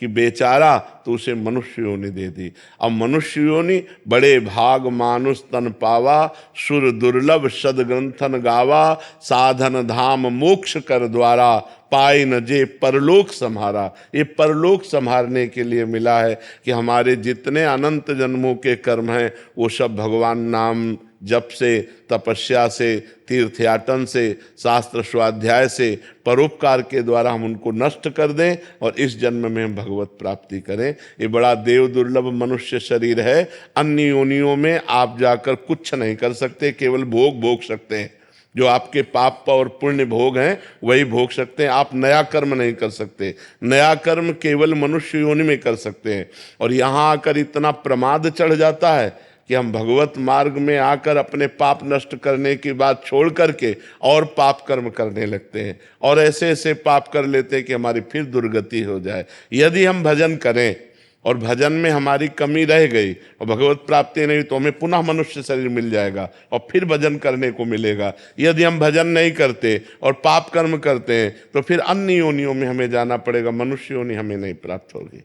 कि बेचारा तो उसे मनुष्य योनि दे दी। अब मनुष्य योनि बड़े भाग मानुष तन पावा, सुर दुर्लभ सदग्रंथन गावा, साधन धाम मोक्ष कर द्वारा, पाई न जे परलोक संहारा। ये परलोक संहारने के लिए मिला है कि हमारे जितने अनंत जन्मों के कर्म हैं वो सब भगवान नाम जप से, तपस्या से, तीर्थयाटन से, शास्त्र स्वाध्याय से, परोपकार के द्वारा हम उनको नष्ट कर दें और इस जन्म में हम भगवत प्राप्ति करें। ये बड़ा देव दुर्लभ मनुष्य शरीर है। अन्य योनियों में आप जाकर कुछ नहीं कर सकते, केवल भोग भोग सकते हैं। जो आपके पाप और पुण्य भोग हैं वही भोग सकते हैं। आप नया कर्म नहीं कर सकते। नया कर्म केवल मनुष्य योनि में कर सकते हैं। और यहाँ आकर इतना प्रमाद चढ़ जाता है कि हम भगवत मार्ग में आकर अपने पाप नष्ट करने की बात छोड़ करके और पाप कर्म करने लगते हैं और ऐसे ऐसे पाप कर लेते हैं कि हमारी फिर दुर्गति हो जाए। यदि हम भजन करें और भजन में हमारी कमी रह गई और भगवत प्राप्ति नहीं तो हमें पुनः मनुष्य शरीर मिल जाएगा और फिर भजन करने को मिलेगा। यदि हम भजन नहीं करते और पाप कर्म करते हैं तो फिर अन्य योनियों में हमें जाना पड़ेगा, मनुष्य योनि हमें नहीं प्राप्त होगी।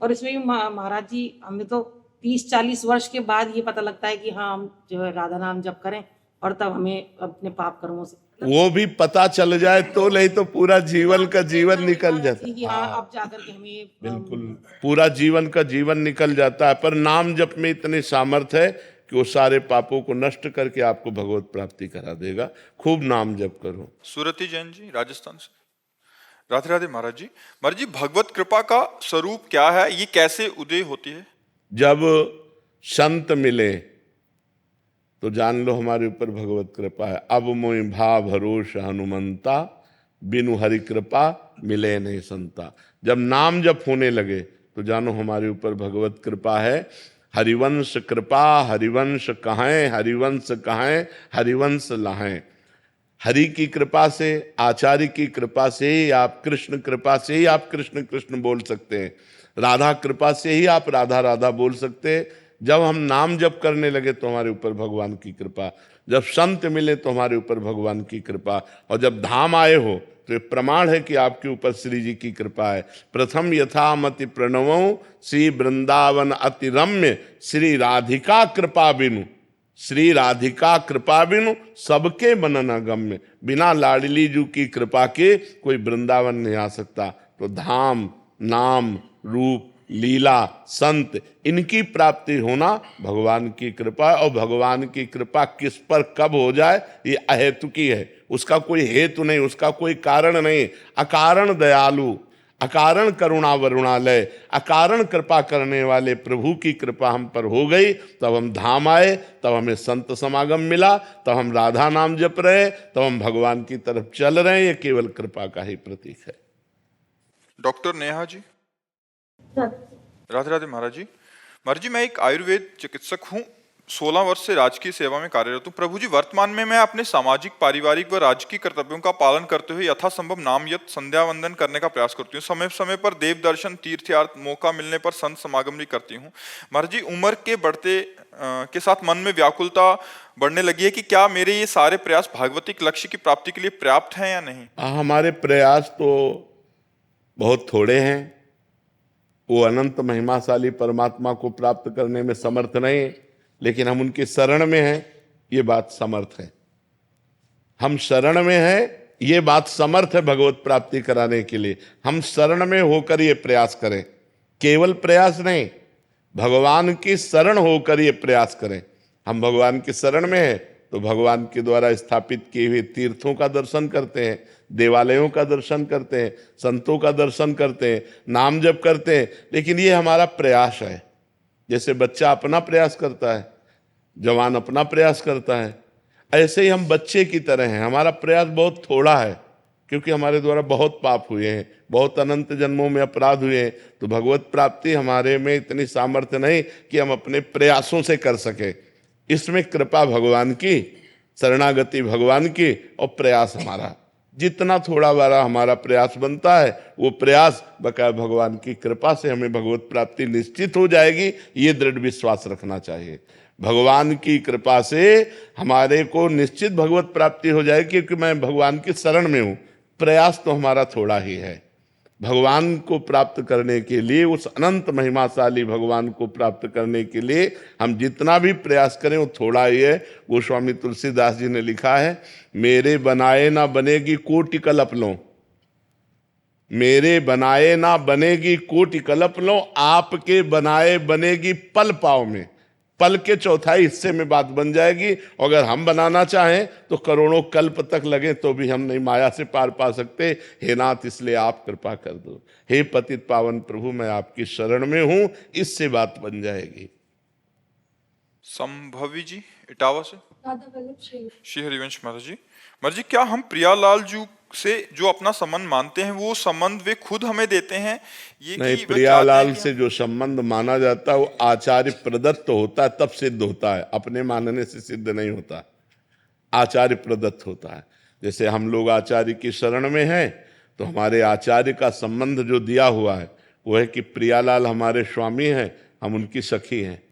और इसमें भी महाराज जी हमें तो 30-40 वर्ष के बाद ये पता लगता है कि हाँ हम जो है राधा नाम जप करें और तब हमें अपने पाप कर्मों से वो भी पता चल जाए तो, नहीं तो पूरा जीवन का जीवन निकल जाता है। कि हाँ अब जाकर के हमें बिल्कुल पूरा जीवन का जीवन निकल जाता है। पर नाम जप में इतनी सामर्थ्य है कि वो सारे पापों को नष्ट करके आपको भगवत प्राप्ति करा देगा। खूब नाम जप करो। सूरती जैन जी राजस्थान से। राधे राधे महाराज जी। महाराज जी, भगवत कृपा का स्वरूप क्या है, ये कैसे उदय होती है? जब संत मिले तो जान लो हमारे ऊपर भगवत कृपा है। अब मोहि भा भरोस हनुमंता, बिनु हरि कृपा मिले नहीं संता। जब नाम जप होने लगे तो जानो हमारे ऊपर भगवत कृपा है। हरिवंश कृपा हरिवंश कहाएं, हरिवंश कहाएं हरिवंश लाहें। हरि की कृपा से, आचार्य की कृपा से ही आप कृष्ण कृपा से ही आप कृष्ण कृष्ण बोल सकते हैं। राधा कृपा से ही आप राधा राधा बोल सकते हैं। जब हम नाम जप करने लगे तो हमारे ऊपर भगवान की कृपा, जब संत मिले तो हमारे ऊपर भगवान की कृपा, और जब धाम आए हो तो ये प्रमाण है कि आपके ऊपर श्री जी की कृपा है। प्रथम यथामति प्रणवों श्री वृंदावन अति रम्य, श्री राधिका कृपा बिनु, श्री राधिका कृपा बिनु सबके मन न गम्य। बिना लाडली जू की कृपा के कोई वृंदावन नहीं आ सकता। तो धाम, नाम, रूप, लीला, संत, इनकी प्राप्ति होना भगवान की कृपा। और भगवान की कृपा किस पर कब हो जाए ये अहेतुकी है। उसका कोई हेतु नहीं, उसका कोई कारण नहीं। अकारण दयालु, अकारण करुणा वरुणालय, अकारण कृपा करने वाले प्रभु की कृपा हम पर हो गई, तब हम धाम आए, तब हमें संत समागम मिला, तब हम राधा नाम जप रहे, तब हम भगवान की तरफ चल रहे हैं। ये केवल कृपा का ही प्रतीक है। डॉक्टर नेहा जी। राधे राधे महाराज जी। महाराज जी, मैं एक आयुर्वेद चिकित्सक हूँ। 16 वर्ष से राजकीय सेवा में कार्यरत हूँ। प्रभु जी, वर्तमान में मैं अपने सामाजिक, पारिवारिक व राजकीय कर्तव्यों का पालन करते हुए यथासंभव नाम यत संध्या वंदन करने का प्रयास करती हूँ। समय समय पर देव दर्शन, तीर्थयात्र, मौका मिलने पर संत समागम भी करती हूँ। महाराज जी, उम्र के बढ़ते के साथ मन में व्याकुलता बढ़ने लगी है कि क्या मेरे ये सारे प्रयास भागवतिक लक्ष्य की प्राप्ति के लिए पर्याप्त हैं या नहीं? हमारे प्रयास तो बहुत थोड़े हैं। वो अनंत महिमाशाली परमात्मा को प्राप्त करने में समर्थ नहीं, लेकिन हम उनकी शरण में हैं, ये बात समर्थ है। हम शरण में हैं, ये बात समर्थ है भगवत प्राप्ति कराने के लिए। हम शरण में होकर ये प्रयास करें, केवल प्रयास नहीं, भगवान की शरण होकर ये प्रयास करें। हम भगवान की शरण में हैं तो भगवान के द्वारा स्थापित किए हुए तीर्थों का दर्शन करते हैं, देवालयों का दर्शन करते हैं, संतों का दर्शन करते हैं, नाम जप करते हैं। लेकिन ये हमारा प्रयास है। जैसे बच्चा अपना प्रयास करता है, जवान अपना प्रयास करता है, ऐसे ही हम बच्चे की तरह हैं। हमारा प्रयास बहुत थोड़ा है क्योंकि हमारे द्वारा बहुत पाप हुए हैं, बहुत अनंत जन्मों में अपराध हुए हैं। तो भगवत प्राप्ति हमारे में इतनी सामर्थ्य नहीं कि हम अपने प्रयासों से कर सके। इसमें कृपा भगवान की, शरणागति भगवान की, और प्रयास हमारा। जितना थोड़ा बड़ा हमारा प्रयास बनता है, वो प्रयास बकाया भगवान की कृपा से हमें भगवत प्राप्ति निश्चित हो जाएगी। ये दृढ़ विश्वास रखना चाहिए। भगवान की कृपा से हमारे को निश्चित भगवत प्राप्ति हो जाएगी, क्योंकि मैं भगवान की शरण में हूँ। प्रयास तो हमारा थोड़ा ही है। भगवान को प्राप्त करने के लिए, उस अनंत महिमाशाली भगवान को प्राप्त करने के लिए हम जितना भी प्रयास करें वो थोड़ा ही है। गोस्वामी तुलसीदास जी ने लिखा है, मेरे बनाए ना बनेगी कोटि कल्प लो, मेरे बनाए ना बनेगी कोटि कल्प लो, आपके बनाए बनेगी पल पाव में। पल के चौथाई हिस्से में बात बन जाएगी। अगर हम बनाना चाहें तो करोड़ों कल्प तक लगे तो भी हम नहीं माया से पार पा सकते। हे नाथ, इसलिए आप कृपा कर दो। हे पतित पावन प्रभु, मैं आपकी शरण में हूं, इससे बात बन जाएगी। संभवी जी इटावा से। राधा वल्लभ श्री हरिवंश महाराज जी, महाराज जी, क्या हम प्रियालाल जी से जो अपना संबंध मानते हैं वो संबंध वे खुद हमें देते हैं? ये नहीं, कि वे प्रियालाल चाहते हैं से जो संबंध माना जाता है वो आचार्य प्रदत्त होता है, तब सिद्ध होता है, अपने मानने से सिद्ध नहीं होता, आचार्य प्रदत्त होता है। जैसे हम लोग आचार्य की शरण में हैं तो हमारे आचार्य का संबंध जो दिया हुआ है वो है कि प्रियालाल हमारे स्वामी हैं, हम उनकी सखी हैं।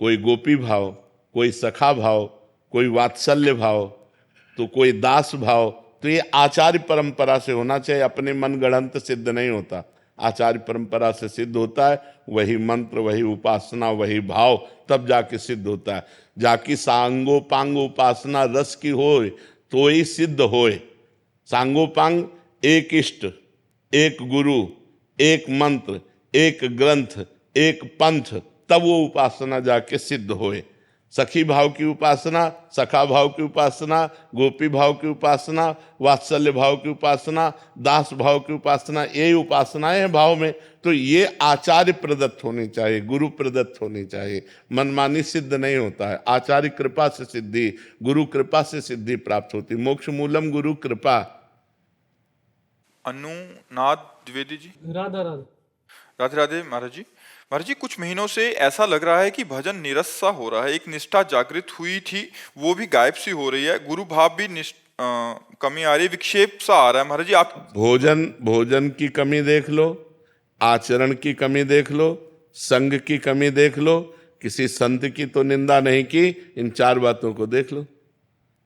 कोई गोपी भाव, कोई सखा भाव, कोई वात्सल्य भाव, तो कोई दास भाव, तो ये आचार्य परंपरा से होना चाहिए, अपने मन गढ़ंत सिद्ध नहीं होता, आचार्य परंपरा से सिद्ध होता है। वही मंत्र, वही उपासना, वही भाव, तब जाके सिद्ध होता है। जाकी सांगोपांग उपासना रस की होए तो ही सिद्ध होए। सांगोपांग एक इष्ट, एक गुरु, एक मंत्र, एक ग्रंथ, एक पंथ, तब वो उपासना जाके सिद्ध होए। सखी भाव की उपासना, सखा भाव की उपासना, गोपी भाव की उपासना, वात्सल्य भाव की उपासना, दास भाव की उपासना, यही उपासनाएं हैं भाव में। तो ये आचार्य प्रदत्त होनी चाहिए, गुरु प्रदत्त होनी चाहिए। मनमानी सिद्ध नहीं होता है, आचार्य कृपा से सिद्धि, गुरु कृपा से सिद्धि प्राप्त होती। मोक्ष मूलम गुरु कृपा। अनुनाद द्विवेदी जी। राधा राधा। राधे राधे महाराज जी। महाराज जी, कुछ महीनों से ऐसा लग रहा है कि भजन नीरस सा हो रहा है। एक निष्ठा जागृत हुई थी, वो भी गायब सी हो रही है। गुरु भाव भी कमी आ रही है, विक्षेप सा आ रहा है। महाराज जी, आप भोजन की कमी देख लो, आचरण की कमी देख लो, संग की कमी देख लो, किसी संत की तो निंदा नहीं की। इन 4 बातों को देख लो,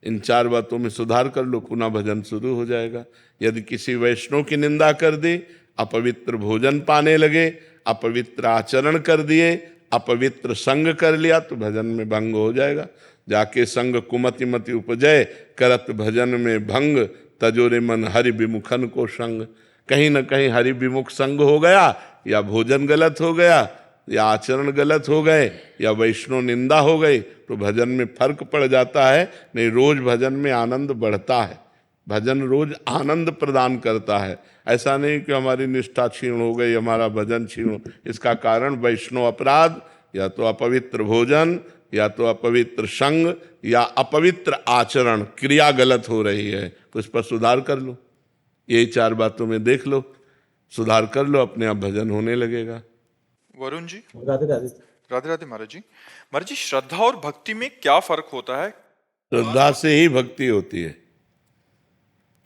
इन 4 बातों में सुधार कर लो, पुनः भजन शुरू हो जाएगा। यदि किसी वैष्णव की निंदा कर दी, अपवित्र भोजन पाने लगे, अपवित्र आचरण कर दिए, अपवित्र संग कर लिया, तो भजन में भंग हो जाएगा। जाके संग कुमति मति उपजय, करत भजन में भंग, तजोरे मन हरि विमुखन को संग। कहीं न कहीं हरि विमुख संग हो गया, या भोजन गलत हो गया, या आचरण गलत हो गए, या वैष्णव निंदा हो गई, तो भजन में फर्क पड़ जाता है। नहीं, रोज भजन में आनंद बढ़ता है, भजन रोज आनंद प्रदान करता है। ऐसा नहीं कि हमारी निष्ठा क्षीण हो गई, हमारा भजन क्षीण हो। इसका कारण वैष्णव अपराध, या तो अपवित्र भोजन, या तो अपवित्र संग, या अपवित्र आचरण, क्रिया गलत हो रही है, तो इस पर सुधार कर लो। यही 4 बातों में देख लो, सुधार कर लो, अपने आप भजन होने लगेगा। वरुण जी। राधे राधे। राधे राधे महाराज जी। महाराज जी, श्रद्धा और भक्ति में क्या फर्क होता है? श्रद्धा से ही भक्ति होती है।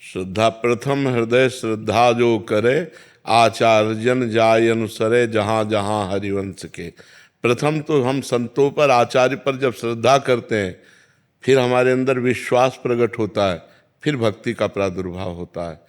श्रद्धा प्रथम हृदय श्रद्धा जो करे, आचार्य जन जाय अनुसरे, जहाँ जहाँ हरिवंश के। प्रथम तो हम संतों पर, आचार्य पर जब श्रद्धा करते हैं, फिर हमारे अंदर विश्वास प्रकट होता है, फिर भक्ति का प्रादुर्भाव होता है।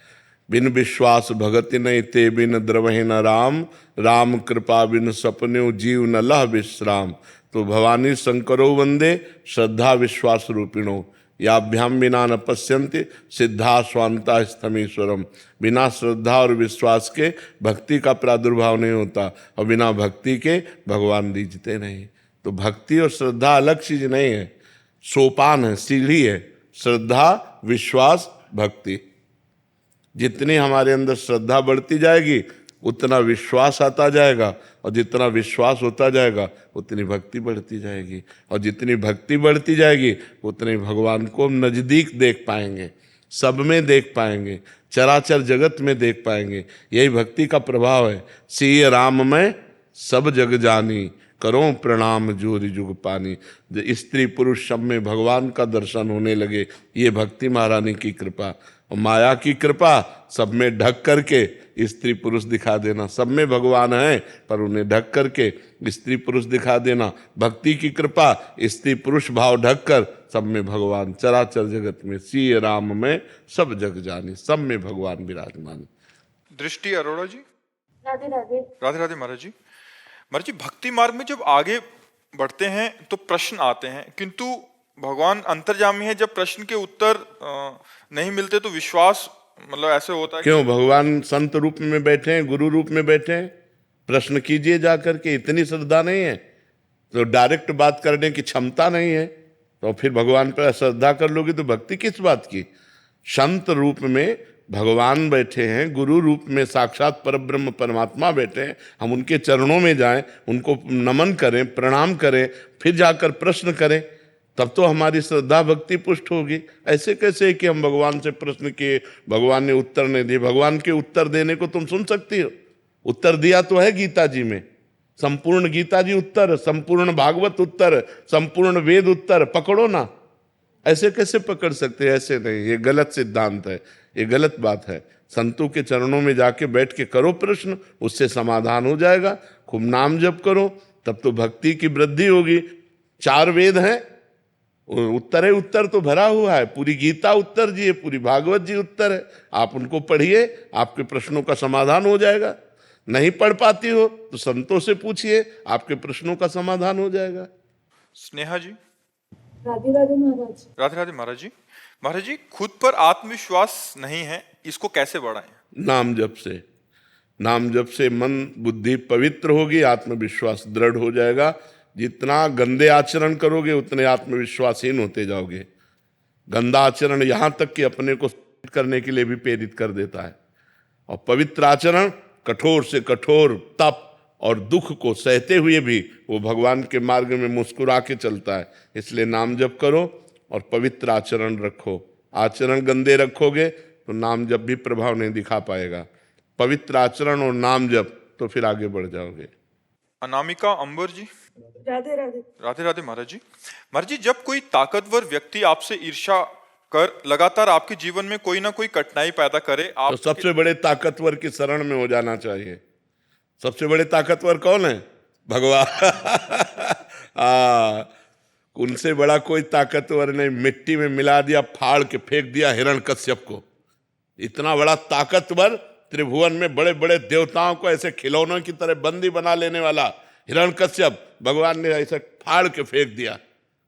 बिन विश्वास भगति नहीं ते, बिन द्रवहि न राम, राम कृपा बिन सपन्यो जीव न लह विश्राम। तो भवानी शंकरो वंदे श्रद्धा विश्वास रूपिणो, याभ्याम बिना न पश्यन्ति सिद्धा स्वांता स्थमीश्वरम। बिना श्रद्धा और विश्वास के भक्ति का प्रादुर्भाव नहीं होता, और बिना भक्ति के भगवान दिखते नहीं। तो भक्ति और श्रद्धा अलग चीज नहीं है, सोपान है, सीढ़ी है। श्रद्धा, विश्वास, भक्ति। जितनी हमारे अंदर श्रद्धा बढ़ती जाएगी उतना विश्वास आता जाएगा, और जितना विश्वास होता जाएगा उतनी भक्ति बढ़ती जाएगी, और जितनी भक्ति बढ़ती जाएगी उतने भगवान को हम नज़दीक देख पाएंगे, सब में देख पाएंगे, चराचर जगत में देख पाएंगे। यही भक्ति का प्रभाव है। सिय राम में सब जग जानी, करो प्रणाम जोरी जुग पानी। स्त्री पुरुष सब में भगवान का दर्शन होने लगे, ये भक्ति महारानी की कृपा। और माया की कृपा सब में ढक करके स्त्री पुरुष दिखा देना। सब में भगवान है पर उन्हें ढक करके स्त्री पुरुष दिखा देना। भक्ति की कृपा, स्त्री पुरुष भाव ढक कर सब में भगवान, चराचर जगत में सिय राम में सब जग जानी, सब में भगवान विराजमान। दृष्टि अरोड़ा जी। राधे राधे। राधे राधे महाराज जी। महाराज जी, भक्ति मार्ग में जब आगे बढ़ते हैं तो प्रश्न आते हैं, किंतु भगवान अंतर्यामी है, जब प्रश्न के उत्तर नहीं मिलते तो विश्वास मतलब ऐसे होता है। क्यों? भगवान संत रूप में बैठे हैं, गुरु रूप में बैठे हैं, प्रश्न कीजिए जाकर के। इतनी श्रद्धा नहीं है तो डायरेक्ट बात करने की क्षमता नहीं है तो फिर भगवान पर श्रद्धा कर लोगे तो भक्ति किस बात की? संत रूप में भगवान बैठे हैं, गुरु रूप में साक्षात परब्रह्म परमात्मा बैठे हैं, हम उनके चरणों में जाएं, उनको नमन करें, प्रणाम करें, फिर जाकर प्रश्न करें, तब तो हमारी श्रद्धा भक्ति पुष्ट होगी। ऐसे कैसे कि हम भगवान से प्रश्न किए, भगवान ने उत्तर नहीं दिए? भगवान के उत्तर देने को तुम सुन सकती हो? उत्तर दिया तो है गीता जी में, संपूर्ण गीता जी उत्तर, संपूर्ण भागवत उत्तर, संपूर्ण वेद उत्तर, पकड़ो ना। ऐसे कैसे पकड़ सकते हैं? ऐसे नहीं, ये गलत सिद्धांत है, ये गलत बात है। संतों के चरणों में जाके बैठ के करो प्रश्न, उससे समाधान हो जाएगा। खूब नाम जप करो, तब तो भक्ति की वृद्धि होगी। 4 वेद हैं, उत्तर है, उत्तर तो भरा हुआ है, पूरी गीता उत्तर जी है, पूरी भागवत जी उत्तर है। आप उनको पढ़िए, आपके प्रश्नों का समाधान हो जाएगा। नहीं पढ़ पाती हो तो संतों से पूछिए, आपके प्रश्नों का समाधान हो जाएगा। स्नेहा जी। राधे राधे महाराज। राधे राधे महाराज जी। महाराज जी, खुद पर आत्मविश्वास नहीं है, इसको कैसे बढ़ाएं? नाम जप से। नाम जप से मन बुद्धि पवित्र होगी, आत्मविश्वास दृढ़ हो जाएगा। जितना गंदे आचरण करोगे उतने आत्मविश्वासहीन होते जाओगे। गंदा आचरण यहाँ तक कि अपने को करने के लिए भी प्रेरित कर देता है, और पवित्र आचरण कठोर से कठोर तप और दुख को सहते हुए भी वो भगवान के मार्ग में मुस्कुरा के चलता है। इसलिए नाम जप करो और पवित्र आचरण रखो। आचरण गंदे रखोगे तो नाम जप भी प्रभाव नहीं दिखा पाएगा। पवित्र आचरण और नाम जप, तो फिर आगे बढ़ जाओगे। अनामिका अंबर जी। राधे राधे। राधे राधे महाराज जी। महाराज जी, जब कोई ताकतवर व्यक्ति आपसे ईर्ष्या कर लगातार आपके जीवन में कोई ना कोई कठिनाई पैदा करे, आप तो सबसे बड़े ताकतवर की शरण में हो जाना चाहिए। सबसे बड़े ताकतवर कौन है? भगवान। उनसे बड़ा कोई ताकतवर नहीं। मिट्टी में मिला दिया, फाड़ के फेंक दिया हिरण्यकश्यप को। इतना बड़ा ताकतवर, त्रिभुवन में बड़े बड़े देवताओं को ऐसे खिलौनों की तरह बंदी बना लेने वाला हिरण्यकश्यप, भगवान ने ऐसे फाड़ के फेंक दिया।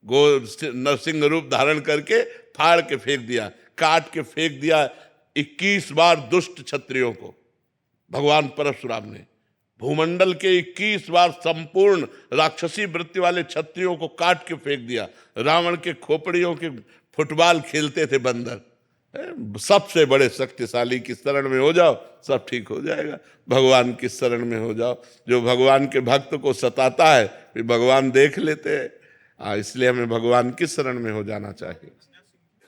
नरसिंह रूप धारण करके फाड़ के फेंक दिया, काट के फेंक दिया 21 बार दुष्ट क्षत्रियों को। भगवान परशुराम ने भूमंडल के 21 बार संपूर्ण राक्षसी वृत्ति वाले क्षत्रियों को काट के फेंक दिया। रावण के खोपड़ियों के फुटबॉल खेलते थे बंदर। सबसे बड़े शक्तिशाली की शरण में हो जाओ, सब ठीक हो जाएगा। भगवान की शरण में हो जाओ। जो भगवान के भक्त को सताता है फिर भगवान देख लेते हैं। इसलिए हमें भगवान की शरण में हो जाना चाहिए।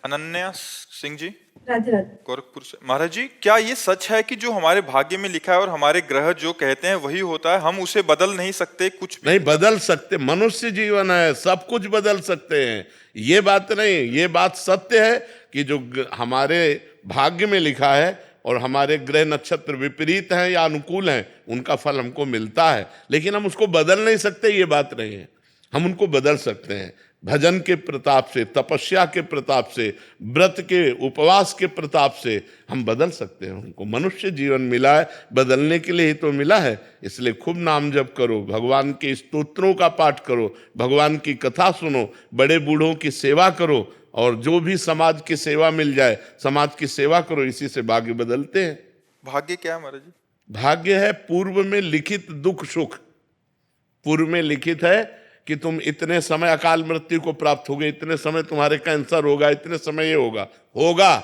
अनन्या सिंह जी। राधे राधे। गोरखपुर से। महाराज जी, क्या ये सच है कि जो हमारे भाग्य में लिखा है और हमारे ग्रह जो कहते हैं वही होता है, हम उसे बदल नहीं सकते? कुछ भी नहीं बदल सकते, मनुष्य जीवन है, सब कुछ बदल सकते हैं। ये बात नहीं, ये बात सत्य है कि जो हमारे भाग्य में लिखा है और हमारे ग्रह नक्षत्र विपरीत हैं या अनुकूल हैं, उनका फल हमको मिलता है, लेकिन हम उसको बदल नहीं सकते। ये बात नहीं है, हम उनको बदल सकते हैं। भजन के प्रताप से, तपस्या के प्रताप से, व्रत के उपवास के प्रताप से हम बदल सकते हैं उनको। मनुष्य जीवन मिला है बदलने के लिए ही तो मिला है। इसलिए खूब नाम जप करो, भगवान के स्तोत्रों का पाठ करो, भगवान की कथा सुनो, बड़े बूढ़ों की सेवा करो, और जो भी समाज की सेवा मिल जाए समाज की सेवा करो। इसी से भाग्य बदलते हैं। भाग्य क्या है महाराज जी? भाग्य है पूर्व में लिखित दुख सुख। पूर्व में लिखित है कि तुम इतने समय अकाल मृत्यु को प्राप्त होगे, इतने समय तुम्हारे कैंसर होगा, इतने समय ये होगा,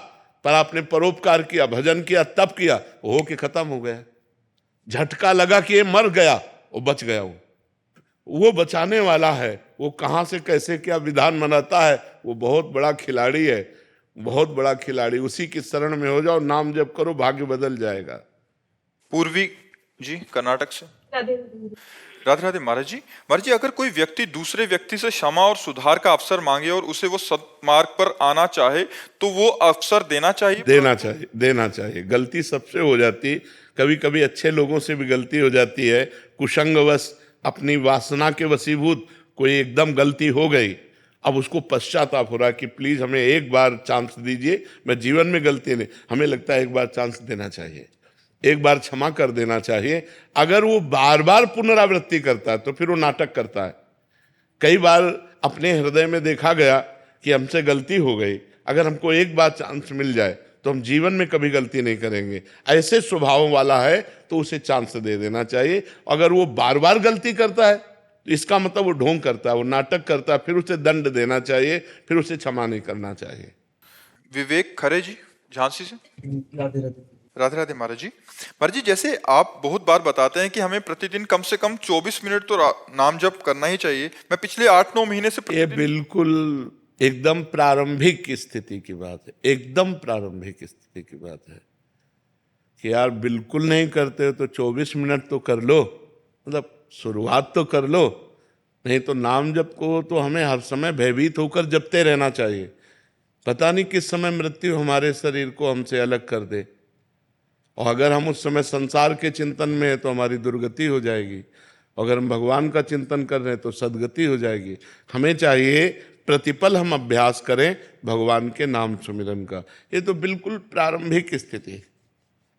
पर आपने परोपकार किया, भजन किया, तप किया, हो के खत्म हो गया। झटका लगा कि ये मर गया, वो बच गया। वो बचाने वाला है। वो कहाँ से कैसे क्या विधान बनाता है, वो बहुत बड़ा खिलाड़ी है, बहुत बड़ा खिलाड़ी। उसी की शरण में हो जाओ, नाम जप करो, भाग्य बदल जाएगा। पूर्वी जी, कर्नाटक से। राधे राधे। राधे राधे महाराज जी। महाराज जी, अगर कोई व्यक्ति दूसरे व्यक्ति से क्षमा और सुधार का अवसर मांगे और उसे वो सन्मार्ग पर आना चाहे तो वो अवसर देना चाहिए? देना चाहिए। गलती सबसे हो जाती, कभी कभी अच्छे लोगों से भी गलती हो जाती है। कुसंगवश, अपनी वासना के वशीभूत कोई एकदम गलती हो गई, अब उसको पश्चाताप हो रहा है कि प्लीज हमें एक बार चांस दीजिए, मैं जीवन में गलती नहीं। हमें लगता है एक बार चांस देना चाहिए। एक बार क्षमा कर देना चाहिए। अगर वो बार बार पुनरावृत्ति करता है तो फिर वो नाटक करता है। कई बार अपने हृदय में देखा गया कि हमसे गलती हो गई, अगर हमको एक बार चांस मिल जाए तो हम जीवन में कभी गलती नहीं करेंगे। ऐसे स्वभाव वाला है तो उसे चांस दे देना चाहिए। अगर वो बार बार गलती करता है तो इसका मतलब वो ढोंग करता है, वो नाटक करता है, फिर उसे दंड देना चाहिए, फिर उसे क्षमा नहीं करना चाहिए। विवेक खरे जी झांसी से। राधे राधे। राधे राधे महाराज जी। महाराज जी, जैसे आप बहुत बार बताते हैं कि हमें प्रतिदिन कम से कम 24 मिनट तो नाम जप करना ही चाहिए। मैं पिछले 8-9 महीने से ये बिल्कुल एकदम प्रारंभिक स्थिति की बात है, एकदम प्रारंभिक स्थिति की बात है कि यार बिल्कुल नहीं करते हो तो 24 मिनट तो कर लो, मतलब शुरुआत तो कर लो। नहीं तो नाम जप को तो हमें हर समय भयभीत होकर जपते रहना चाहिए। पता नहीं किस समय मृत्यु हमारे शरीर को हमसे अलग कर दे, और अगर हम उस समय संसार के चिंतन में हैं तो हमारी दुर्गति हो जाएगी, अगर हम भगवान का चिंतन कर रहे हैं तो सदगति हो जाएगी। हमें चाहिए प्रतिपल हम अभ्यास करें भगवान के नाम सुमिरन का। ये तो बिल्कुल प्रारंभिक स्थिति है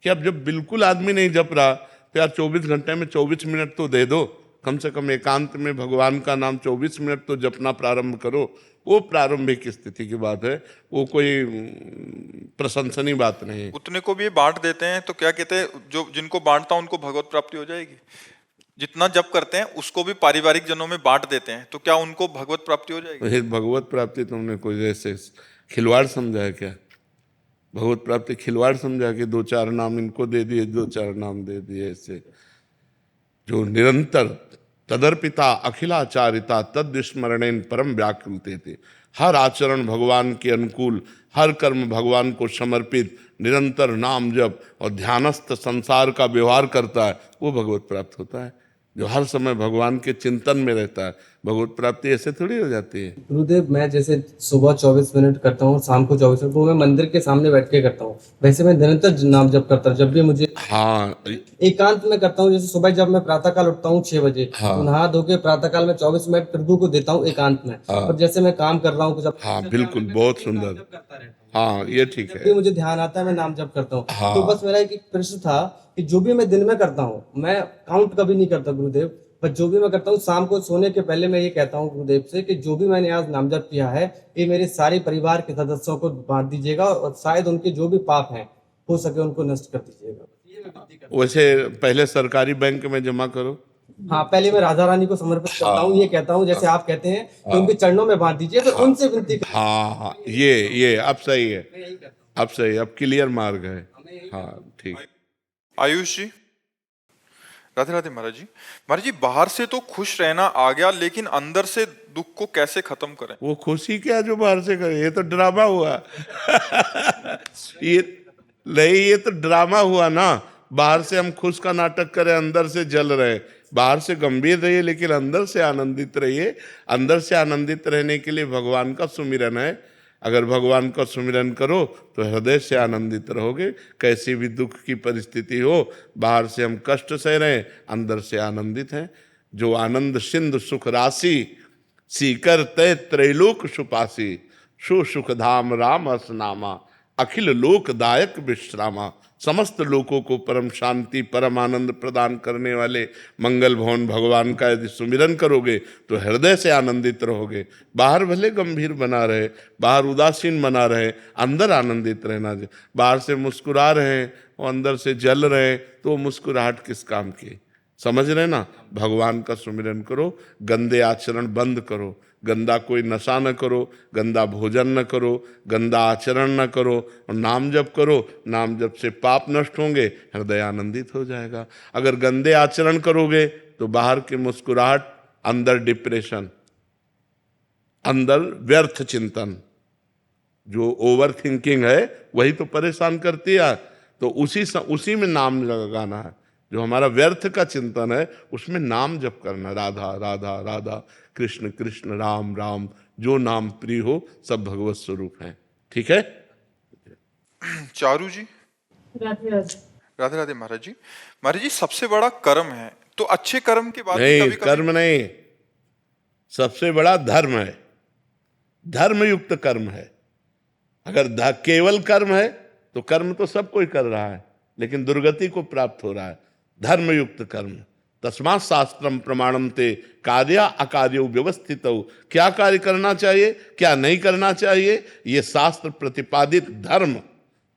कि अब जब बिल्कुल आदमी नहीं जप रहा तो यार 24 घंटे में 24 मिनट तो दे दो, कम से कम एकांत में भगवान का नाम 24 मिनट तो जपना प्रारंभ करो। वो प्रारंभिक स्थिति की बात है, वो कोई प्रशंसनीय बात नहीं है। उतने को भी ये बांट देते हैं तो क्या कहते हैं, जो जिनको बांटता उनको भगवत प्राप्ति हो जाएगी। जितना जप करते हैं उसको भी पारिवारिक जनों में बांट देते हैं तो क्या उनको भगवत प्राप्ति हो जाएगी? ये भगवत प्राप्ति तुमने कोई जैसे खिलवाड़ समझा है क्या? भगवत प्राप्ति खिलवाड़ समझा कि 2-4 नाम इनको दे दिए, 2-4 नाम दे दिए। ऐसे जो निरंतर तदर्पिता अखिलाचारिता तद स्मरणेन परम व्याकुलते थे, हर आचरण भगवान के अनुकूल, हर कर्म भगवान को समर्पित, निरंतर नाम जप और ध्यानस्थ संसार का व्यवहार करता है, वो भगवत प्राप्त होता है। जो हर समय भगवान के चिंतन में रहता है, भगवत प्राप्ति ऐसे थोड़ी हो जाती है। गुरुदेव, मैं जैसे सुबह 24 मिनट करता हूँ, शाम को 24 मिनट, वो मैं मंदिर के सामने बैठ के करता हूँ। वैसे मैं निरंतर नाम जप करता हूँ, जब भी मुझे हाँ एकांत में करता हूँ। जैसे सुबह जब मैं प्रातःकाल उठता हूँ 6 बजे, हाँ। तो नहा धो के प्रातःकाल में 24 मिनट प्रभु को देता हूँ एकांत में। और जैसे मैं काम कर रहा हूँ कुछ, हाँ बिल्कुल, बहुत सुंदर। हाँ ये ठीक जब है। भी मुझे ध्यान आता है मैं नाम जप करता हूँ। हाँ। तो बस मेरा एक प्रश्न था कि जो भी मैं दिन में करता हूँ, मैं काउंट कभी नहीं करता गुरुदेव, पर जो भी मैं करता हूँ शाम को सोने के पहले मैं ये कहता हूँ गुरुदेव से कि जो भी मैंने आज नाम जप किया है ये मेरे सारे परिवार के सदस्यों को बांट दीजिएगा, और शायद उनके जो भी पाप हैं हो सके उनको नष्ट कर दीजिएगा। वैसे पहले सरकारी बैंक में जमा करो। हाँ, पहले मैं राधा रानी को समर्पित करता हूँ, ये कहता हूँ जैसे आप कहते हैं कि उनके चरणों में बांट दीजिए, फिर उनसे विनती कर। हाँ ये अब सही है, अब सही, अब क्लियर मार्ग है। हाँ ठीक। आयुष जी। राधे राधे महाराज जी। महाराज जी, बाहर से तो खुश रहना आ गया, लेकिन अंदर से दुख को कैसे खत्म करें? वो खुशी क्या जो बाहर से करे, ये तो ड्रामा हुआ। ये नहीं, ये तो ड्रामा हुआ ना। बाहर से हम खुश का नाटक करें, अंदर से जल रहे। बाहर से गंभीर रहिए लेकिन अंदर से आनंदित रहिए। अंदर से आनंदित रहने के लिए भगवान का सुमिरन है। अगर भगवान का सुमिरन करो तो हृदय से आनंदित रहोगे। कैसी भी दुख की परिस्थिति हो, बाहर से हम कष्ट सह रहे हैं, अंदर से आनंदित हैं। जो आनंद सिंधु सुख राशि, सीकर तय त्रैलोक सुपासी, सु सुख धाम राम असनामा, अखिल लोकदायक विश्रामा। समस्त लोकों को परम शांति परम आनंद प्रदान करने वाले मंगल भवन भगवान का यदि सुमिरन करोगे तो हृदय से आनंदित रहोगे। बाहर भले गंभीर बना रहे, बाहर उदासीन बना रहे, अंदर आनंदित रहना। बाहर से मुस्कुरा रहे हैं और अंदर से जल रहे हैं, तो मुस्कुराहट किस काम की? समझ रहे ना? भगवान का सुमिरन करो, गंदे आचरण बंद करो, गंदा कोई नशा न करो, गंदा भोजन न करो, गंदा आचरण न करो, और नाम जप करो। नाम जप से पाप नष्ट होंगे, हृदय आनंदित हो जाएगा। अगर गंदे आचरण करोगे तो बाहर की मुस्कुराहट, अंदर डिप्रेशन, अंदर व्यर्थ चिंतन, जो ओवर थिंकिंग है वही तो परेशान करती है। तो उसी में नाम लगाना है। जो हमारा व्यर्थ का चिंतन है उसमें नाम जप करना, राधा राधा राधा, कृष्ण कृष्ण राम राम, जो नाम प्रिय हो सब भगवत स्वरूप हैं। ठीक है। चारू जी। राधे राधे। राधे राधे महाराज जी। महाराज जी, सबसे बड़ा कर्म है, तो अच्छे कर्म के बाद नहीं, कभी कर्म नहीं, सबसे बड़ा धर्म है। धर्मयुक्त कर्म है। अगर केवल कर्म है तो कर्म तो सब कोई कर रहा है, लेकिन दुर्गति को प्राप्त हो रहा है। धर्मयुक्त कर्म, तस्मात् शास्त्रम प्रमाणम ते कार्य अकार्य व्यवस्थित। क्या कार्य करना चाहिए, क्या नहीं करना चाहिए, ये शास्त्र प्रतिपादित धर्म,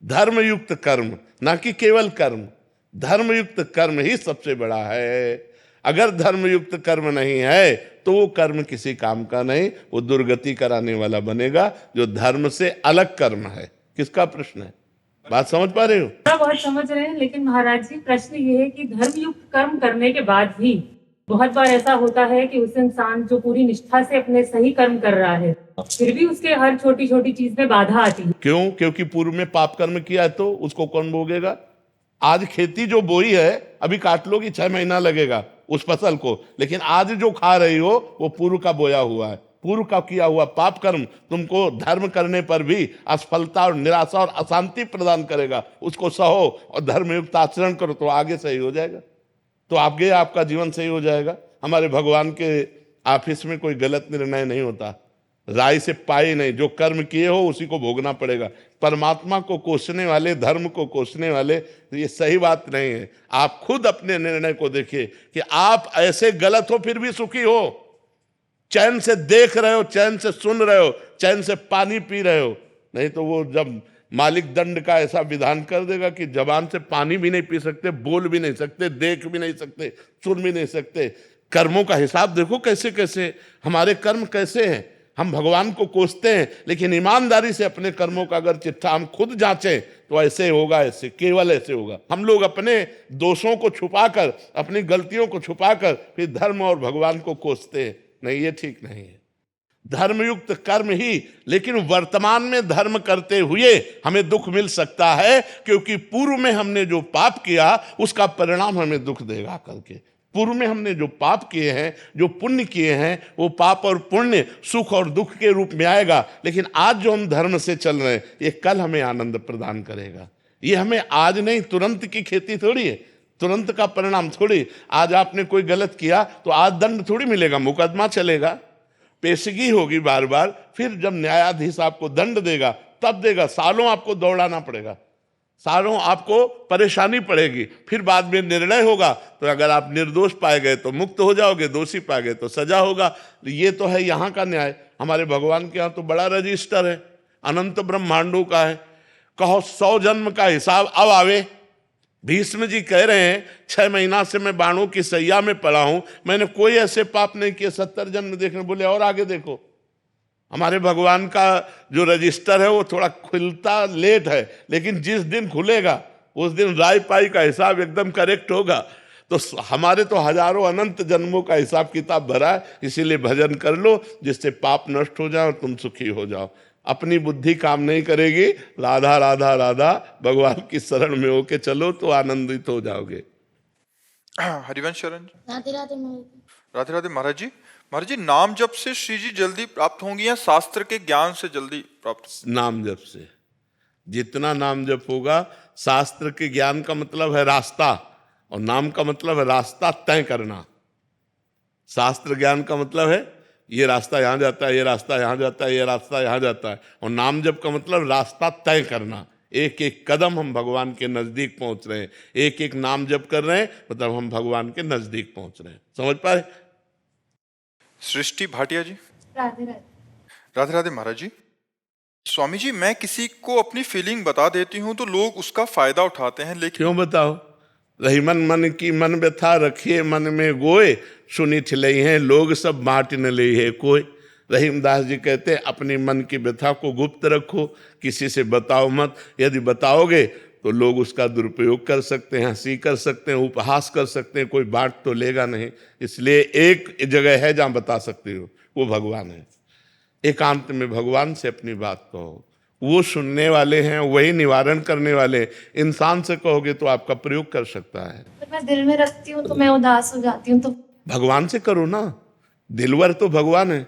धर्मयुक्त कर्म, ना कि केवल कर्म। धर्मयुक्त कर्म ही सबसे बड़ा है। अगर धर्मयुक्त कर्म नहीं है तो वो कर्म किसी काम का नहीं, वो दुर्गति कराने वाला बनेगा, जो धर्म से अलग कर्म है। किसका प्रश्न है, बात समझ पा रहे हो? थोड़ा बहुत समझ रहे हैं, लेकिन महाराज जी प्रश्न ये है कि धर्मयुक्त कर्म करने के बाद भी बहुत बार ऐसा होता है कि उस इंसान जो पूरी निष्ठा से अपने सही कर्म कर रहा है, फिर भी उसके हर छोटी छोटी चीज में बाधा आती है। क्यों? क्योंकि पूर्व में पाप कर्म किया है तो उसको कौन भोगेगा? आज खेती जो बोई है अभी काट लोगी, 6 महीना लगेगा उस फसल को, लेकिन आज जो खा रही हो वो पूर्व का बोया हुआ है, पूर्व का किया हुआ पाप कर्म तुमको धर्म करने पर भी असफलता और निराशा और अशांति प्रदान करेगा। उसको सहो और धर्मयुक्त आचरण करो तो आगे सही हो जाएगा, तो आगे आपका जीवन सही हो जाएगा। हमारे भगवान के ऑफिस में कोई गलत निर्णय नहीं होता, राय से पाए नहीं, जो कर्म किए हो उसी को भोगना पड़ेगा। परमात्मा को कोसने वाले, धर्म को कोसने वाले, ये सही बात नहीं है। आप खुद अपने निर्णय को देखिए कि आप ऐसे गलत हो फिर भी सुखी हो, चैन से देख रहे हो, चैन से सुन रहे हो, चैन से पानी पी रहे हो। नहीं तो वो जब मालिक दंड का ऐसा विधान कर देगा कि जबान से पानी भी नहीं पी सकते, बोल भी नहीं सकते, देख भी नहीं सकते, सुन भी नहीं सकते। कर्मों का हिसाब देखो कैसे कैसे हमारे कर्म कैसे हैं। हम भगवान को कोसते हैं, लेकिन ईमानदारी से अपने कर्मों का अगर चिट्ठा हम खुद जांचें तो ऐसे होगा, ऐसे केवल ऐसे होगा। हम लोग अपने दोषों को छुपाकर, अपनी गलतियों को छुपाकर फिर धर्म और भगवान को कोसते हैं। नहीं, ये ठीक नहीं है। धर्मयुक्त कर्म ही, लेकिन वर्तमान में धर्म करते हुए हमें दुख मिल सकता है, क्योंकि पूर्व में हमने जो पाप किया उसका परिणाम हमें दुख देगा करके। पूर्व में हमने जो पाप किए हैं, जो पुण्य किए हैं, वो पाप और पुण्य सुख और दुख के रूप में आएगा। लेकिन आज जो हम धर्म से चल रहे हैं, ये कल हमें आनंद प्रदान करेगा। ये हमें आज नहीं, तुरंत की खेती थोड़ी है, तुरंत का परिणाम थोड़ी। आज आपने कोई गलत किया तो आज दंड थोड़ी मिलेगा, मुकदमा चलेगा, पेशगी होगी बार बार, फिर जब न्यायाधीश आपको दंड देगा तब देगा। सालों आपको दौड़ाना पड़ेगा, सालों आपको परेशानी पड़ेगी, फिर बाद में निर्णय होगा। तो अगर आप निर्दोष पाए गए तो मुक्त हो जाओगे, दोषी पाए गए तो सजा होगा। ये तो है यहाँ का न्याय। हमारे भगवान के यहाँ तो बड़ा रजिस्टर है, अनंत ब्रह्मांडों का है। कहो 100 जन्म का हिसाब अब आवे। भीष्म जी कह रहे हैं 6 महीना से मैं बाणों की सैया में पड़ा हूं, मैंने कोई ऐसे पाप नहीं किए, 70 जन्म देखने। बोले और आगे देखो। हमारे भगवान का जो रजिस्टर है वो थोड़ा खुलता लेट है, लेकिन जिस दिन खुलेगा उस दिन राय पाई का हिसाब एकदम करेक्ट होगा। तो हमारे तो हजारों अनंत जन्मों का हिसाब किताब भरा है। इसीलिए भजन कर लो जिससे पाप नष्ट हो जाए और तुम सुखी हो जाओ। अपनी बुद्धि काम नहीं करेगी, राधा राधा राधा भगवान की शरण में होके चलो तो आनंदित हो जाओगे। हरिवंश शरण जी। राधे राधे महाराज। राधे राधे महाराज जी। महाराज जी, नाम जप से श्री जी जल्दी प्राप्त होंगी या शास्त्र के ज्ञान से जल्दी प्राप्त? नाम जप से। जितना नाम जप होगा, शास्त्र के ज्ञान का मतलब है रास्ता, और नाम का मतलब है रास्ता तय करना। शास्त्र ज्ञान का मतलब है ये रास्ता यहाँ जाता है, ये रास्ता यहाँ जाता है, ये रास्ता यहाँ जाता है। और नाम जप का मतलब रास्ता तय करना। एक एक कदम हम भगवान के नजदीक पहुंच रहे हैं, एक एक नाम जप कर रहे हैं, मतलब हम भगवान के नजदीक पहुंच रहे हैं। समझ पाए? सृष्टि भाटिया जी। राधे राधे। राधे राधे महाराज जी। स्वामी जी, मैं किसी को अपनी फीलिंग बता देती हूँ तो लोग उसका फायदा उठाते हैं, लेकिन क्यों बताओ? रही मन मन की मन व्यथा, रखिए मन में गोए, सुनी ठिलई हैं लोग सब बांट न ले है कोई। रहीमदास जी कहते हैं अपनी मन की व्यथा को गुप्त रखो, किसी से बताओ मत। यदि बताओगे तो लोग उसका दुरुपयोग कर सकते हैं, हंसी कर सकते हैं, उपहास कर सकते हैं, कोई बांट तो लेगा नहीं। इसलिए एक जगह है जहां बता सकते हो, वो भगवान है। एकांत में भगवान से अपनी बात कहो, वो सुनने वाले हैं, वही निवारण करने वाले। इंसान से कहोगे तो आपका प्रयोग कर सकता है। तो मैं दिल में रखती हूँ तो मैं उदास हो जाती हूँ। तो भगवान से करो ना, दिलवर तो भगवान है,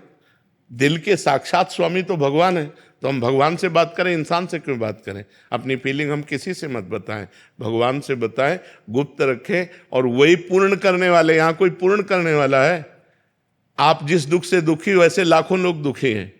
दिल के साक्षात स्वामी तो भगवान है। तो हम भगवान से बात करें, इंसान से क्यों बात करें? अपनी फीलिंग हम किसी से मत बताएं, भगवान से बताएं, गुप्त रखें, और वही पूर्ण करने वाले। यहाँ कोई पूर्ण करने वाला है? आप जिस दुख से दुखी हो, ऐसे लाखों लोग दुखी हैं।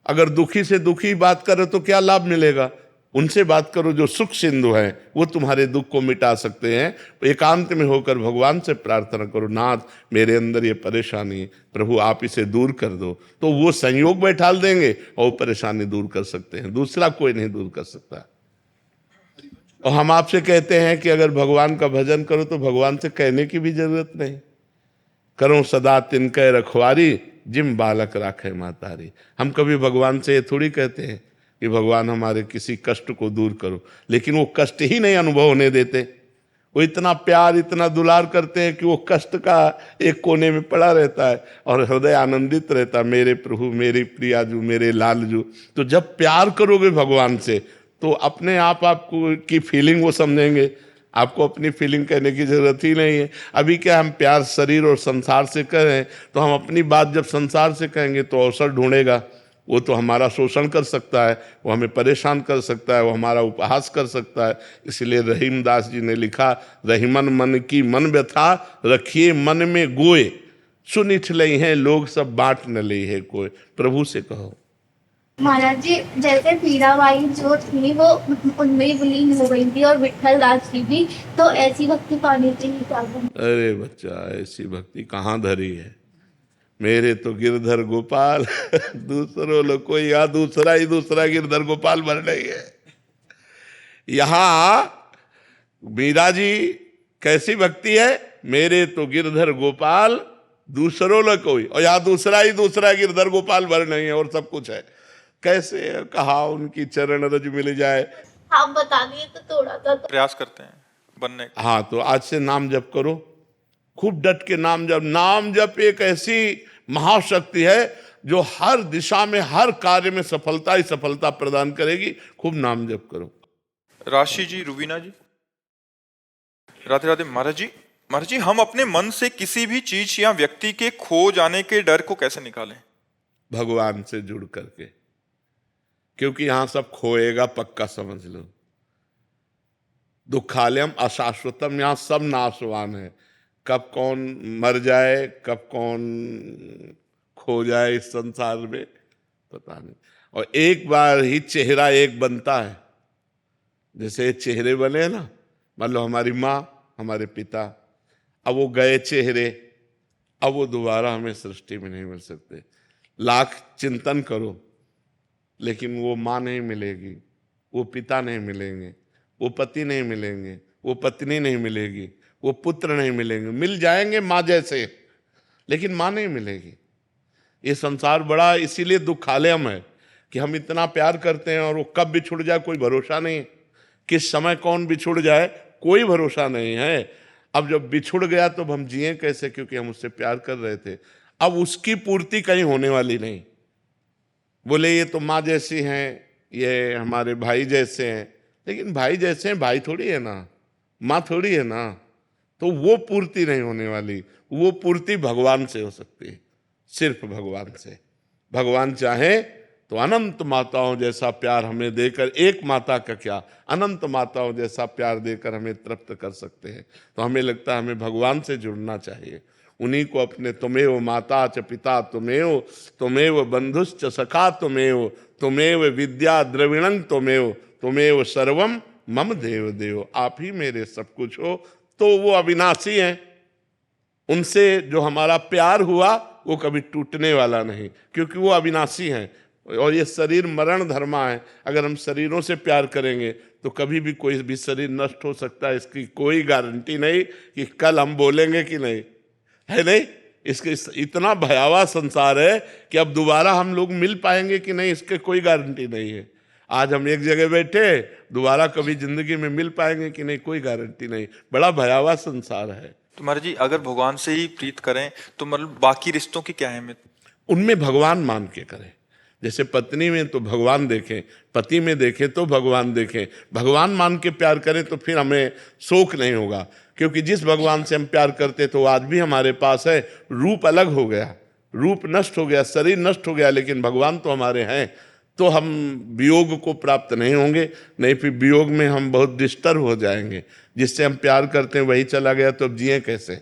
अगर दुखी से दुखी बात करें तो क्या लाभ मिलेगा? उनसे बात करो जो सुख सिंधु हैं, वो तुम्हारे दुख को मिटा सकते हैं। एकांत में होकर भगवान से प्रार्थना करो, नाथ मेरे अंदर ये परेशानी है, प्रभु आप इसे दूर कर दो, तो वो संयोग बैठाल देंगे और परेशानी दूर कर सकते हैं। दूसरा कोई नहीं दूर कर सकता। और हम आपसे कहते हैं कि अगर भगवान का भजन करो तो भगवान से कहने की भी जरूरत नहीं। करो सदा तिनके रखवारी, जिम बालक राखे मातारी। हम कभी भगवान से ये थोड़ी कहते हैं कि भगवान हमारे किसी कष्ट को दूर करो, लेकिन वो कष्ट ही नहीं अनुभव होने देते। वो इतना प्यार इतना दुलार करते हैं कि वो कष्ट का एक कोने में पड़ा रहता है और हृदय आनंदित रहता है, मेरे प्रभु मेरे प्रियाजू मेरे लालजू। तो जब प्यार करोगे भगवान से तो अपने आप आपको की फीलिंग वो समझेंगे, आपको अपनी फीलिंग कहने की जरूरत ही नहीं है। अभी क्या हम प्यार शरीर और संसार से करें, तो हम अपनी बात जब संसार से कहेंगे तो अवसर ढूंढेगा। वो तो हमारा शोषण कर सकता है, वो हमें परेशान कर सकता है, वो हमारा उपहास कर सकता है। इसलिए रहीमदास जी ने लिखा, रहीमन मन की मन व्यथा, रखिए मन में गोए, सुनिठ लई है लोग सब बांट न लई है कोई। प्रभु से कहो। महाराज जी जैसे मीराबाई जो थी वो उनमें ही विलीन हो गई थी और विट्ठल दास जी भी, तो ऐसी भक्ति पाने के लिए क्या करें? अरे बच्चा, ऐसी भक्ति कहाँ धरी है? मेरे तो गिरधर गोपाल दूसरों लोग कोई यहाँ दूसरा गिरधर गोपाल बन रही है। यहाँ मीरा जी कैसी भक्ति है? मेरे तो गिरधर गोपाल दूसरों लोग कोई, और यहाँ दूसरा गिरधर गोपाल बन रही है और सब कुछ है। कैसे कहा उनकी चरण रज मिल जाए। आप बता दिए तो थोड़ा सा प्रयास करते हैं बनने का। हाँ, तो आज से नाम जप करो, खूब डट के नाम जप। नाम जप एक ऐसी महाशक्ति है जो हर दिशा में हर कार्य में सफलता ही सफलता प्रदान करेगी। खूब नाम जप करो। राशि जी, रुबीना जी, राधे राधे। महाराज जी हम अपने मन से किसी भी चीज या व्यक्ति के खो जाने के डर को कैसे निकालें? भगवान से जुड़ करके, क्योंकि यहां सब खोएगा, पक्का समझ लो। दुखालयम अशाश्वतम, यहां सब नाशवान है। कब कौन मर जाए, कब कौन खो जाए इस संसार में पता नहीं। और एक बार ही चेहरा एक बनता है। जैसे चेहरे बने ना, मान लो हमारी माँ हमारे पिता, अब वो गए चेहरे, अब वो दोबारा हमें सृष्टि में नहीं मिल सकते। लाख चिंतन करो लेकिन वो माँ नहीं मिलेगी, वो पिता नहीं मिलेंगे, वो पति नहीं मिलेंगे, वो पत्नी नहीं मिलेगी, वो पुत्र नहीं मिलेंगे। मिल जाएंगे माँ जैसे, लेकिन माँ नहीं मिलेगी। ये संसार बड़ा इसीलिए दुखालयम है कि हम इतना प्यार करते हैं और वो कब बिछुड़ जाए कोई भरोसा नहीं। किस समय कौन बिछुड़ जाए कोई भरोसा नहीं है। अब जब बिछुड़ गया तो हम जिए कैसे, क्योंकि हम उससे प्यार कर रहे थे। अब उसकी पूर्ति कहीं होने वाली नहीं। बोले ये तो माँ जैसी हैं, ये हमारे भाई जैसे हैं, लेकिन भाई जैसे हैं भाई थोड़ी है ना, माँ थोड़ी है ना। तो वो पूर्ति नहीं होने वाली। वो पूर्ति भगवान से हो सकती है, सिर्फ भगवान से। भगवान चाहे तो अनंत माताओं जैसा प्यार हमें देकर, एक माता का क्या, अनंत माताओं जैसा प्यार देकर हमें तृप्त कर सकते हैं। तो हमें लगता है हमें भगवान से जुड़ना चाहिए। उन्हीं को अपने तुमेव माता च पिता तुमेव, तुमेव बंधुश्च सखा तुमेव, तुमेव विद्या द्रविणं तुमेव, तुमेव सर्वम मम देव देव। आप ही मेरे सब कुछ हो। तो वो अविनाशी हैं, उनसे जो हमारा प्यार हुआ वो कभी टूटने वाला नहीं, क्योंकि वो अविनाशी हैं। और ये शरीर मरण धर्मा है। अगर हम शरीरों से प्यार करेंगे तो कभी भी कोई भी शरीर नष्ट हो सकता है, इसकी कोई गारंटी नहीं कि कल हम बोलेंगे कि नहीं है। नहीं, इसके इतना भयावह संसार है कि अब दोबारा हम लोग मिल पाएंगे कि नहीं, इसके कोई गारंटी नहीं है। आज हम एक जगह बैठे, दोबारा कभी जिंदगी में मिल पाएंगे कि नहीं, कोई गारंटी नहीं। बड़ा भयावह संसार है। तो महाराज जी अगर भगवान से ही प्रीत करें तो मतलब बाकी रिश्तों की क्या अहमियत? उनमें भगवान मान के करें। जैसे पत्नी में तो भगवान देखें, पति में देखें तो भगवान देखें। भगवान मान के प्यार करें तो फिर हमें शोक नहीं होगा, क्योंकि जिस भगवान से हम प्यार करते तो आज भी हमारे पास है। रूप अलग हो गया, रूप नष्ट हो गया, शरीर नष्ट हो गया, लेकिन भगवान तो हमारे हैं। तो हम वियोग को प्राप्त नहीं होंगे, नहीं फिर वियोग में हम बहुत डिस्टर्ब हो जाएंगे। जिससे हम प्यार करते हैं वही चला गया तो अब जिए कैसे?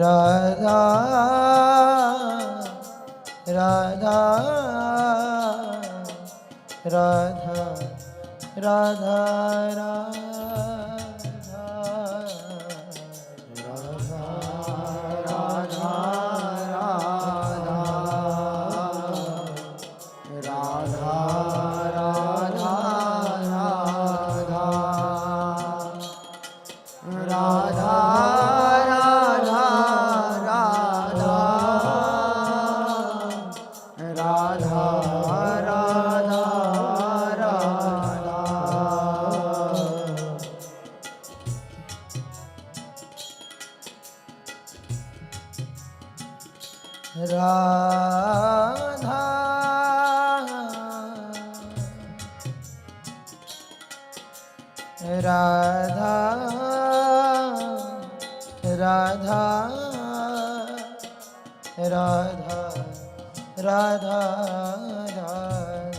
राधा राधा राधा राधा राधा राधा राधा राधा राधा राधा